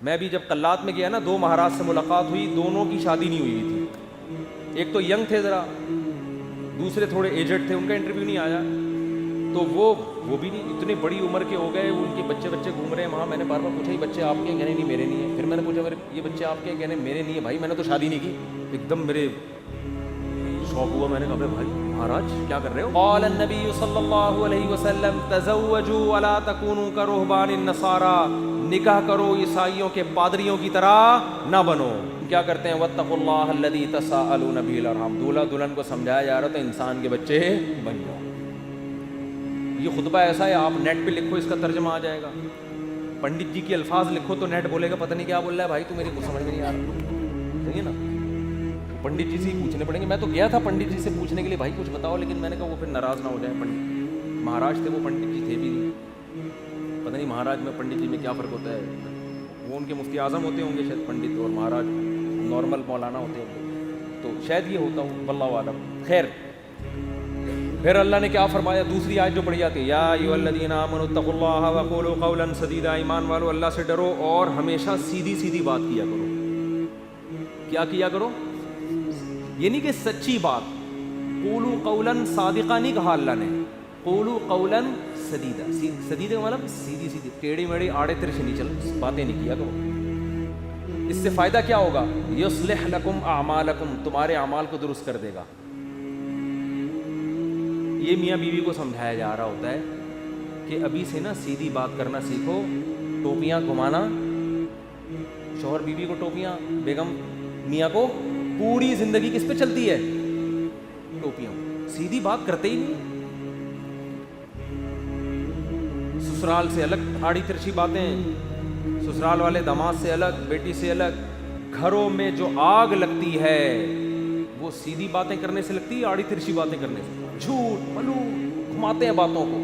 میں بھی جب قلات میں گیا نا 2 مہاراج سے ملاقات ہوئی, دونوں کی شادی نہیں ہوئی تھی. ایک تو ینگ تھے ذرا, دوسرے تھوڑے ایجڈ تھے, ان کا انٹرویو نہیں آیا. تو وہ بھی نہیں, اتنے بڑی عمر کے ہو گئے, ان کے بچے گھوم رہے ہیں وہاں. میں نے بار بار پوچھا یہ بچے آپ کے ہیں؟ کہنے نہیں میرے نہیں ہیں. پھر میں نے پوچھا یہ بچے آپ کے ہیں؟ کہنے میرے نہیں ہیں. بھائی میں نے تو شادی نہیں کی. ایک دم میرے شوق ہوا, میں نے کہا بھائی مہاراج کیا کر رہے ہو؟ قال النبی صلی اللہ علیہ وسلم تزوجوا ولا تکونوا کرہبان النصارى, نکاح کرو عیسائیوں کے پادریوں کی طرح نہ بنو. کیا کرتے ہیں؟ واتقوا اللہ الذی تساءلون بہ الارحام, دولہا دلہن کو سمجھایا جا رہا تھا انسان کے بچے بن جاؤ. یہ خطبہ ایسا ہے, آپ نیٹ پہ لکھو اس کا ترجمہ آ جائے گا. پنڈت جی کے الفاظ لکھو تو نیٹ بولے گا پتہ نہیں کیا بول رہا ہے بھائی, تو میری کچھ سمجھ میں نہیں آ رہا. صحیح ہے نا, پنڈت جی سے ہی پوچھنے پڑیں گے. میں تو گیا تھا پنڈت جی سے پوچھنے کے لیے بھائی کچھ بتاؤ, لیکن میں نے کہا وہ پھر ناراض نہ ہو جائیں. پنڈت مہاراج تھے وہ, پنڈت جی تھے بھی نہیں. پتہ نہیں مہاراج میں پنڈت جی میں کیا فرق ہوتا ہے. وہ ان کے مفتی اعظم ہوتے ہوں گے شاید پنڈت, اور مہاراج نارمل مولانا ہوتے ہوں گے, تو شاید یہ ہوتا ہوں, واللہ اعلم. خیر, پھر اللہ نے کیا فرمایا؟ دوسری آیت جو پڑھی جاتی ہے, یا ایھا الذین آمنوا اتقوا اللہ وقولوا قولا سدیدا, ایمان والو اللہ سے ڈرو اور ہمیشہ سیدھی سیدھی بات کیا کرو. کیا کیا کرو؟ یہ نہیں کہ سچی بات. قولوا قولا صادقا نہیں کہا اللہ نے, قولوا قولا سدیدا. سدیدا کا مطلب سیدھی سیدھی, ٹیڑھی میڑھی آڑے ترچھی نہیں چل باتیں نہیں کیا کرو. اس سے فائدہ کیا ہوگا؟ یصلح لکم اعمالکم, تمہارے اعمال کو درست کر دے گا. یہ میاں بیوی کو سمجھایا جا رہا ہوتا ہے کہ ابھی سے نا سیدھی بات کرنا سیکھو. ٹوپیاں گھمانا, شوہر بیوی کو ٹوپیاں, بیگم میاں کو, پوری زندگی کس پہ چلتی ہے؟ ٹوپیاں. سیدھی بات کرتے ہی نہیں. سسرال سے الگ آڑی ترچھی باتیں, سسرال والے داماد سے الگ, بیٹی سے الگ. گھروں میں جو آگ لگتی ہے وہ سیدھی باتیں کرنے سے لگتی ہے, آڑی ترچھی باتیں کرنے سے. جھوٹ ملوٹ گھماتے ہیں باتوں کو,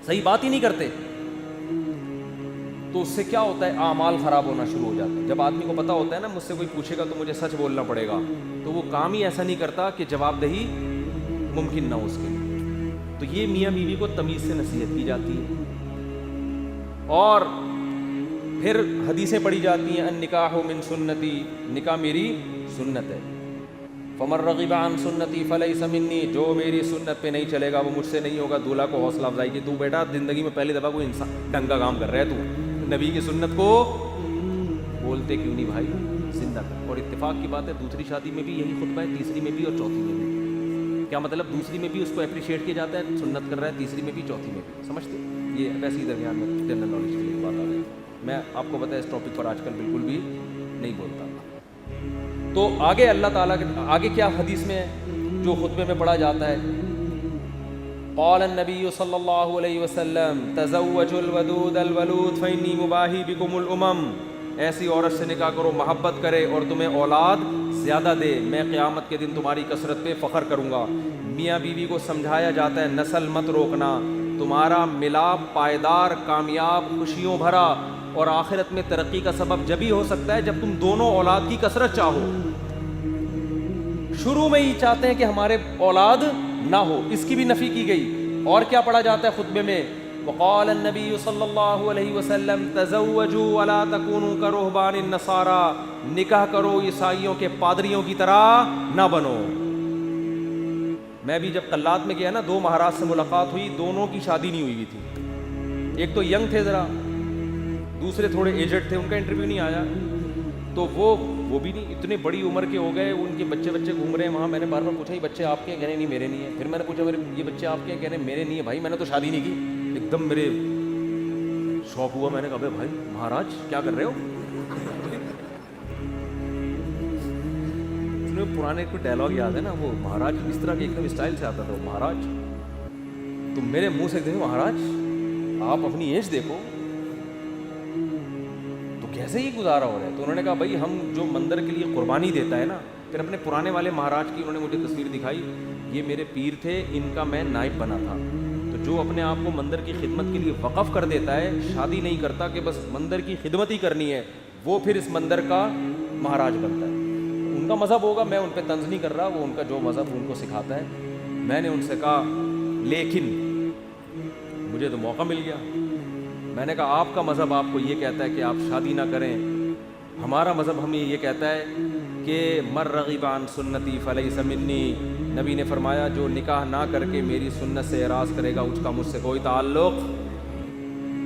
صحیح بات ہی نہیں کرتے. تو اس سے کیا ہوتا ہے؟ اعمال خراب ہونا شروع ہو جاتے ہیں. جب آدمی کو پتہ ہوتا ہے نا مجھ سے کوئی پوچھے گا تو مجھے سچ بولنا پڑے گا, تو وہ کام ہی ایسا نہیں کرتا کہ جواب دہی ممکن نہ ہو اس کے لیے. تو یہ میاں بیوی کو تمیز سے نصیحت کی جاتی ہے. اور پھر حدیثیں پڑھی جاتی ہیں, النکاح من سنتی, نکاح میری سنت ہے. فمن رغب عن سنتی فلیس منی, جو میری سنت پہ نہیں چلے گا وہ مجھ سے نہیں ہوگا. دولہا کو حوصلہ افزائی کی, تو بیٹا زندگی میں پہلی دفعہ کوئی انسان ڈنگ کا کام کر رہا ہے, تو نبی کی سنت کو بولتے کیوں نہیں بھائی, زندہ کر. اور اتفاق کی بات ہے دوسری شادی میں بھی یہی خطبہ ہے, تیسری میں بھی اور چوتھی میں بھی. کیا مطلب؟ دوسری میں بھی اس کو اپریشیٹ کیا جاتا ہے, سنت کر رہا ہے, تیسری میں بھی چوتھی میں بھی. سمجھتے؟ یہ ویسے ہی درمیان میں جنرل نالج کے لیے بات آ گئی. میں آپ کو پتہ ہے اس ٹاپک پر آج کل بالکل بھی نہیں بولتا. تو آگے اللہ تعالیٰ کے آگے کیا حدیث میں جو خطبے میں پڑھا جاتا ہے, قال النبی صلی اللہ علیہ وسلم تزوجوا الودود الولود فإنی مباہی بکم الامم, ایسی عورت سے نکاح کرو محبت کرے اور تمہیں اولاد زیادہ دے, میں قیامت کے دن تمہاری کثرت پہ فخر کروں گا. میاں بیوی کو سمجھایا جاتا ہے نسل مت روکنا, تمہارا ملاپ پائیدار, کامیاب, خوشیوں بھرا اور آخرت میں ترقی کا سبب جبھی ہو سکتا ہے جب تم دونوں اولاد کی کثرت چاہو. شروع میں ہی چاہتے ہیں کہ ہمارے اولاد نہ ہو, اس کی بھی نفی کی گئی. اور کیا پڑھا جاتا ہے خطبے میں؟ وقال النبی صلی اللہ علیہ وسلم تزوجوا ولا تکونوا کرہبان النصارى, نکاح کرو عیسائیوں کے پادریوں کی طرح نہ بنو. میں بھی جب قلات میں گیا نا 2 مہاراج سے ملاقات ہوئی, دونوں کی شادی نہیں ہوئی تھی. ایک تو ینگ تھے ذرا, دوسرے تھوڑے ایجڈ تھے, ان کا انٹرویو نہیں آیا. تو وہ بھی نہیں, اتنے بڑی عمر کے ہو گئے, ان کے بچے گھوم رہے ہیں وہاں. میں نے بار بار پوچھا یہ بچے آپ کے ہیں؟ کہنے نہیں میرے نہیں ہیں. پھر میں نے پوچھا یہ بچے آپ کے ہیں؟ کہنے میرے نہیں ہیں. بھائی میں نے تو شادی نہیں کی. ایک دم میرے شوق ہوا, میں نے کہا بھائی مہاراج کیا کر رہے ہو؟ پرانے کوئی ڈائلاگ یاد ہے نا, وہ مہاراج اس طرح کے ایک دم اسٹائل سے آتا تھا, مہاراج. تو میرے منہ سے دیکھو مہاراج آپ اپنی ایج دیکھو تو کیسے ہی گزارا ہو رہا ہے. تو انہوں نے کہا بھائی ہم جو مندر کے لیے قربانی دیتا ہے نا, پھر اپنے پرانے والے مہاراج کی انہوں نے مجھے تصویر دکھائی, یہ میرے پیر تھے, ان کا میں نائب بنا تھا. تو جو اپنے آپ کو مندر کی خدمت کے لیے وقف کر دیتا ہے, شادی نہیں کرتا کہ بس مندر کی خدمت ہی کرنی ہے, وہ پھر اس مندر کا مہاراج بنتا ہے. ان کا مذہب ہوگا, میں ان پہ طنز نہیں کر رہا, وہ ان کا جو مذہب ان کو سکھاتا ہے. میں نے ان سے کہا لیکن مجھے تو موقع مل گیا, میں نے کہا آپ کا مذہب آپ کو یہ کہتا ہے کہ آپ شادی نہ کریں, ہمارا مذہب ہمیں یہ کہتا ہے کہ مر رغب عن سنتی فلیس منی. نبی نے فرمایا جو نکاح نہ کر کے میری سنت سے اعراض کرے گا اس کا مجھ سے کوئی تعلق.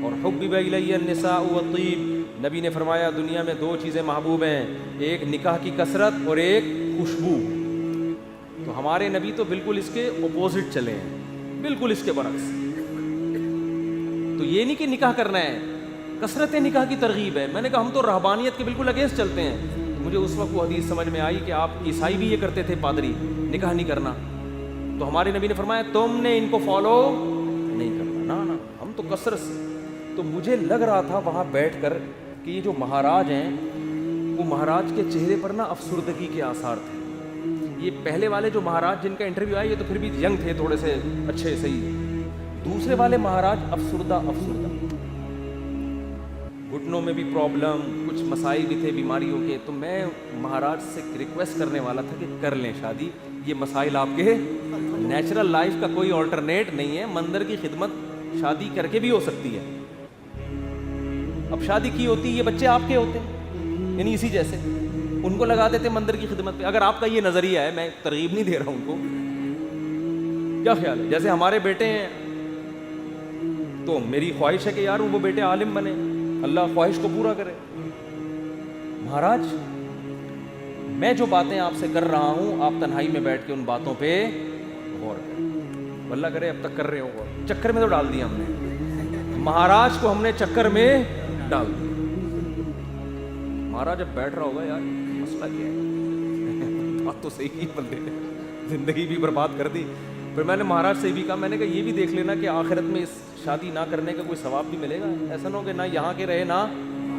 اور حبب الی النساء والطیب, نبی نے فرمایا دنیا میں 2 چیزیں محبوب ہیں, ایک نکاح کی کثرت اور ایک خوشبو. تو ہمارے نبی تو بالکل اس کے اپوزٹ چلے ہیں, بالکل اس کے برعکس. تو یہ نہیں کہ نکاح کرنا ہے, کثرت نکاح کی ترغیب ہے. میں نے کہا ہم تو رہبانیت کے بالکل اگینسٹ چلتے ہیں. مجھے اس وقت وہ حدیث سمجھ میں آئی کہ آپ عیسائی بھی یہ کرتے تھے, پادری, نکاح نہیں کرنا. تو ہمارے نبی نے فرمایا تم نے ان کو فالو نہیں کرنا, نا ہم تو کثرت سے. تو مجھے لگ رہا تھا وہاں بیٹھ کر کہ یہ جو مہاراج ہیں وہ مہاراج کے چہرے پر نا افسردگی کے آثار تھے. یہ پہلے والے جو مہاراج جن کا انٹرویو آیا یہ تو پھر بھی ینگ تھے, تھوڑے سے اچھے صحیح. دوسرے والے مہاراج افسردہ, گھٹنوں میں بھی پرابلم, کچھ مسائل بھی تھے بیماریوں کے. تو میں مہاراج سے ریکویسٹ کرنے والا تھا کہ کر لیں شادی, یہ مسائل آپ کے, نیچرل لائف کا کوئی آلٹرنیٹ نہیں ہے, مندر کی خدمت شادی کر کے بھی ہو سکتی ہے. اب شادی کی ہوتی یہ بچے آپ کے ہوتے ہیں, یعنی اسی جیسے ان کو لگا دیتے مندر کی خدمت پہ. اگر آپ کا یہ نظریہ ہے, میں ترغیب نہیں دے رہا ہوں ان کو, کیا خیال ہے؟ جیسے ہمارے بیٹے ہیں تو میری خواہش ہے کہ یار وہ بیٹے عالم بنے, اللہ خواہش کو پورا کرے. مہاراج میں جو باتیں آپ سے کر رہا ہوں آپ تنہائی میں بیٹھ کے ان باتوں پہ غور کریں. اللہ کرے اب تک کر رہے ہو. چکر میں تو ڈال دیا ہم نے, مہاراج کو ہم نے چکر میں ڈال دیا. مہاراج جب بیٹھ رہا ہوگا یار مسئلہ کیا ہے, بات تو صحیح کی, بندے نے زندگی بھی برباد کر دی. پھر میں نے مہاراج سے بھی کہا, میں نے کہا یہ بھی دیکھ لینا کہ آخرت میں اس شادی نہ کرنے کا کوئی ثواب بھی ملے گا. ایسا نہ ہو کہ نہ یہاں کے رہے نہ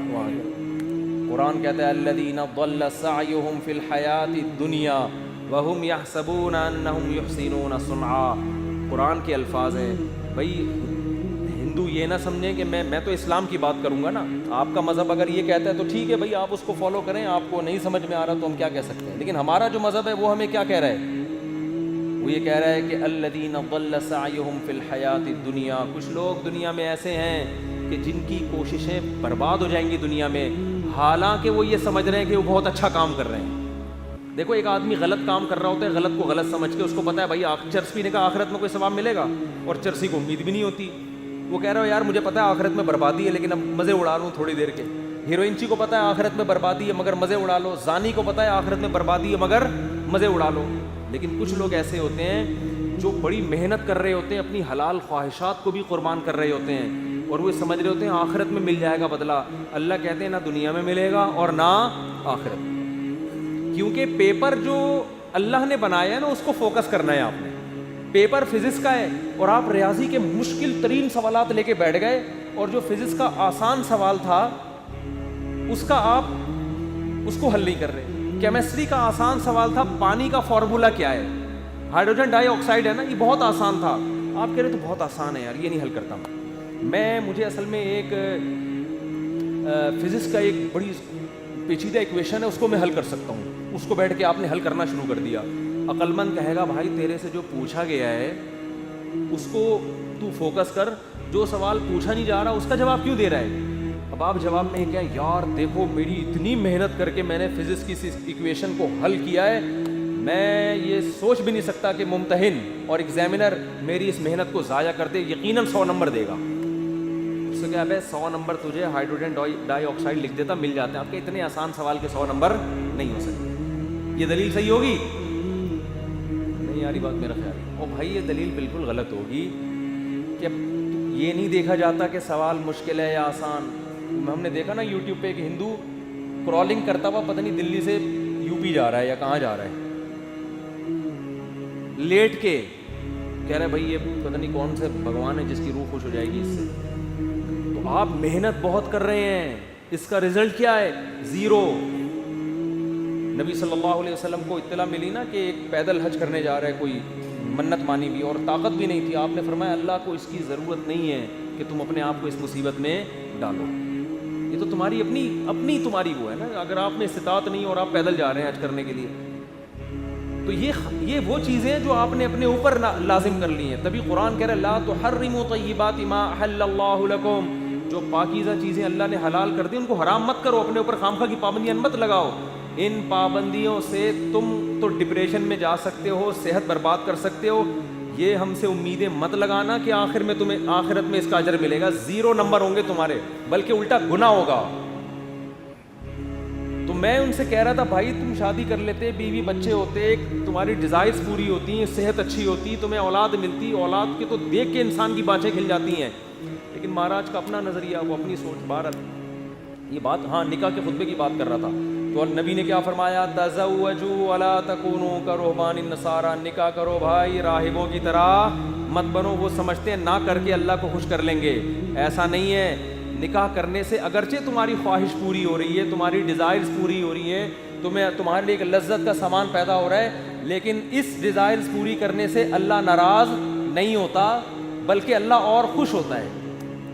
وہاں کے. قرآن کہتا ہے الذین ضل سعیہم فی الحیاۃ الدنیا وہم یحسبون انہم یحسنون صنعا. قرآن کے الفاظ ہیں. بھائی ہندو یہ نہ سمجھیں کہ میں تو اسلام کی بات کروں گا نا, آپ کا مذہب اگر یہ کہتا ہے تو ٹھیک ہے بھائی آپ اس کو فالو کریں, آپ کو نہیں سمجھ میں آ رہا تو ہم کیا کہہ سکتے ہیں. لیکن ہمارا جو مذہب ہے وہ ہمیں کیا کہہ رہا ہے, وہ یہ کہہ رہا ہے کہ الذین ضل سعیہم فی الحیاۃ الدنیا. کچھ لوگ دنیا میں ایسے ہیں کہ جن کی کوششیں برباد ہو جائیں گی دنیا میں, حالانکہ وہ یہ سمجھ رہے ہیں کہ وہ بہت اچھا کام کر رہے ہیں. دیکھو ایک آدمی غلط کام کر رہا ہوتا ہے, غلط کو غلط سمجھ کے, اس کو پتا ہے بھائی چرس پینے کا آخرت میں کوئی ثواب ملے گا, اور چرسی کو امید بھی نہیں ہوتی. وہ کہہ رہا ہے یار مجھے پتا ہے آخرت میں بربادی ہے لیکن اب مزے اڑا لوں تھوڑی دیر کے. ہیروئنچی کو پتا ہے آخرت میں بربادی ہے مگر مزے اڑا لو. زانی کو پتا ہے آخرت میں بربادی ہے مگر مزے اڑا لو. لیکن کچھ لوگ ایسے ہوتے ہیں جو بڑی محنت کر رہے ہوتے ہیں, اپنی حلال خواہشات کو بھی قربان کر رہے ہوتے ہیں, اور وہ سمجھ رہے ہوتے ہیں آخرت میں مل جائے گا بدلہ. اللہ کہتے ہیں نہ دنیا میں ملے گا اور نہ آخرت میں. کیونکہ پیپر جو اللہ نے بنایا ہے نا اس کو فوکس کرنا ہے آپ نے. پیپر فزکس کا ہے اور آپ ریاضی کے مشکل ترین سوالات لے کے بیٹھ گئے, اور جو فزکس کا آسان سوال تھا اس کا آپ اس کو حل نہیں کر رہے. کیمسٹری کا آسان سوال تھا پانی کا فارمولا کیا ہے, ہائیڈروجن ڈائی آکسائڈ ہے نا, یہ بہت آسان تھا. آپ کہہ رہے تو بہت آسان ہے یار, یہ نہیں حل کرتا مجھے اصل میں ایک فزکس کا ایک بڑی پیچیدہ ایکویشن ہے اس کو میں حل کر سکتا ہوں. اس کو بیٹھ کے آپ نے حل کرنا شروع کر دیا. عقل مند کہے گا بھائی تیرے سے جو پوچھا گیا ہے اس کو تو فوکس کر, جو سوال پوچھا نہیں جا رہا اس کا جواب کیوں دے رہا ہے. اب آپ جواب میں کہیں یار دیکھو میری اتنی محنت کر کے میں نے فزکس کی ایکویشن کو حل کیا ہے, میں یہ سوچ بھی نہیں سکتا کہ ممتحن اور ایگزامینر میری اس محنت کو ضائع کر دے, یقیناً 100 نمبر دے گا. اس سے کیا ہے 100 نمبر تجھے ہائیڈروجن ڈائی آکسائڈ لکھ دیتا مل جاتے ہیں. آپ کے اتنے آسان سوال کے 100 نمبر نہیں ہو سکتے. یہ دلیل صحیح ہوگی نہیں یاری بات میرا خیال ہے. اور بھائی یہ دلیل بالکل غلط ہوگی کہ یہ نہیں دیکھا جاتا کہ سوال مشکل ہے یا آسان. ہم نے دیکھا نا یوٹیوب پہ ایک ہندو کرالنگ کرتا ہوا پتہ نہیں دلی سے یو پی جا رہا ہے یا کہاں جا رہا ہے, لیٹ کے کہہ رہے بھائی یہ پتہ نہیں کون سے بھگوان ہے جس کی روح خوش ہو جائے گی اس سے. تو آپ محنت بہت کر رہے ہیں, اس کا رزلٹ کیا ہے؟ 0. نبی صلی اللہ علیہ وسلم کو اطلاع ملی نا کہ ایک پیدل حج کرنے جا رہا ہے کوئی, منت مانی بھی اور طاقت بھی نہیں تھی. آپ نے فرمایا اللہ کو اس کی ضرورت نہیں ہے کہ تم اپنے آپ کو اس مصیبت میں ڈالو, یہ تو تمہاری اپنی تمہاری وہ ہے نا. اگر آپ میں استطاعت نہیں اور آپ پیدل جا رہے ہیں حج کرنے کے لیے تو یہ وہ چیزیں ہیں جو آپ نے اپنے اوپر لازم کر لی ہیں. تبھی قرآن کہہ رہا ہے لا تحرموا طیبات ما احل اللہ لکم, جو پاکیزہ چیزیں اللہ نے حلال کر دی ان کو حرام مت کرو, اپنے اوپر خامخواہ کی پابندیاں مت لگاؤ. ان پابندیوں سے تم تو ڈپریشن میں جا سکتے ہو, صحت برباد کر سکتے ہو. یہ ہم سے امیدیں مت لگانا کہ آخر میں تمہیں آخرت میں اس کا اجر ملے گا. 0 نمبر ہوں گے تمہارے, بلکہ الٹا گناہ ہوگا. تو میں ان سے کہہ رہا تھا بھائی تم شادی کر لیتے, بیوی بچے ہوتے, تمہاری ڈیزائرز پوری ہوتی ہیں, صحت اچھی ہوتی, تمہیں اولاد ملتی, اولاد کے تو دیکھ کے انسان کی باتیں کھل جاتی ہیں. لیکن مہاراج کا اپنا نظریہ, وہ اپنی سوچ. بہرحال یہ بات, ہاں نکاح کے خطبے کی بات کر رہا تھا. تو نبی نے کیا فرمایا, تزوجوا ولا تکونوا کرہبان النصارى, نکاح کرو بھائی راہبوں کی طرح مت بنو. وہ سمجھتے ہیں نہ کر کے اللہ کو خوش کر لیں گے, ایسا نہیں ہے. نکاح کرنے سے اگرچہ تمہاری خواہش پوری ہو رہی ہے, تمہاری ڈیزائرز پوری ہو رہی ہیں, تمہارے لیے ایک لذت کا سامان پیدا ہو رہا ہے, لیکن اس ڈیزائرز پوری کرنے سے اللہ ناراض نہیں ہوتا, بلکہ اللہ اور خوش ہوتا ہے.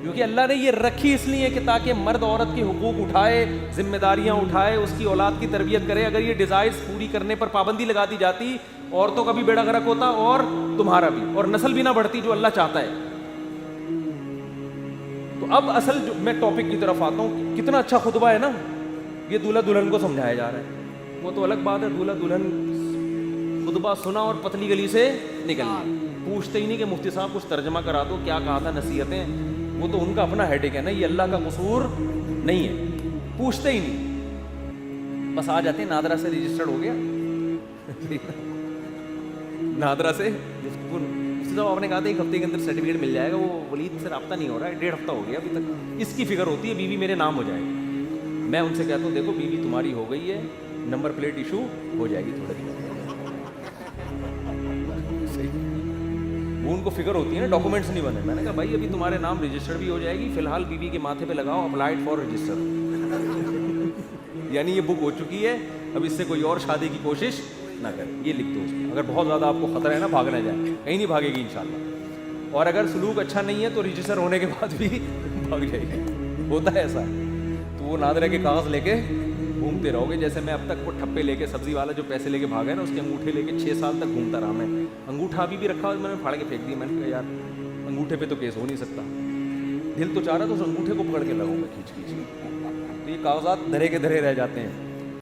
کیونکہ اللہ نے یہ رکھی اس لیے کہ تاکہ مرد عورت کے حقوق اٹھائے, ذمہ داریاں اٹھائے, اس کی اولاد کی تربیت کرے. اگر یہ ڈیزائرز پوری کرنے پر پابندی لگا دی جاتی, عورتوں کا بھی بیڑا غرق ہوتا اور تمہارا بھی, اور نسل بھی نہ بڑھتی جو اللہ چاہتا ہے. تو اب اصل جو میں ٹاپک کی طرف آتا ہوں, کتنا اچھا خطبہ ہے نا, یہ دولہا دلہن کو سمجھایا جا رہا ہے. وہ تو الگ بات ہے, دولہا دلہن خطبہ سنا اور پتلی گلی سے نکل گئی, پوچھتے ہی نہیں کہ مفتی صاحب کچھ ترجمہ کرا دو, کیا کہا تھا, نصیحتیں. وہ تو ان کا اپنا ہیڈیک ہے نا, یہ اللہ کا قصور نہیں ہے, پوچھتے ہی نہیں, بس آ جاتے ہیں نادرا سے رجسٹرڈ ہو گیا, نادرا سے صاحب آپ نے کہا تھا 1 ہفتے کے اندر سرٹیفکیٹ مل جائے گا. وہ ولید سے رابطہ نہیں ہو رہا ہے, 1.5 ہفتہ ہو گیا ابھی تک. اس کی فکر ہوتی ہے بیوی میرے نام ہو جائے. میں ان سے کہتا ہوں دیکھو بیوی تمہاری ہو گئی ہے, نمبر پلیٹ ایشو ہو جائے گی تھوڑے دن. وہ ان کو فکر ہوتی ہے نا, ڈاکومنٹس نہیں بنے. میں نے کہا بھائی ابھی تمہارے نام رجسٹر بھی ہو جائے گی, فی الحال بیوی کے ماتھے پہ لگاؤ اپلائڈ فار رجسٹر. یعنی یہ بک ہو چکی ہے, اب اس سے کوئی اور شادی کی کوشش نہ کریں, یہ لکھ دو اس میں. اگر بہت زیادہ آپ کو خطرہ ہے نا, بھاگ نہ جائے, کہیں نہیں بھاگے گی انشاءاللہ. اور اگر سلوک اچھا نہیں ہے تو رجسٹر ہونے کے بعد بھی بھاگ جائے گی, ہوتا ہے ایسا. تو وہ نادرہ کے کاغذ لے کے گھومتے رہو گے. جیسے میں اب تک وہ ٹھپے لے کے, سبزی والا جو پیسے لے کے بھاگا ہے نا, اس کے انگوٹھے لے کے 6 سال تک گھومتا رہا. میں انگوٹھا ابھی بھی رکھا اور میں نے پھاڑ کے پھینک دیا. میں نے کہا یار انگوٹھے پہ تو کیس ہو نہیں سکتا, دل تو چاہ رہا تو اس انگوٹھے کو پکڑ کے لگاؤں میں کھینچ کھینچ. تو یہ کاغذات دھرے کے دھرے رہ جاتے ہیں.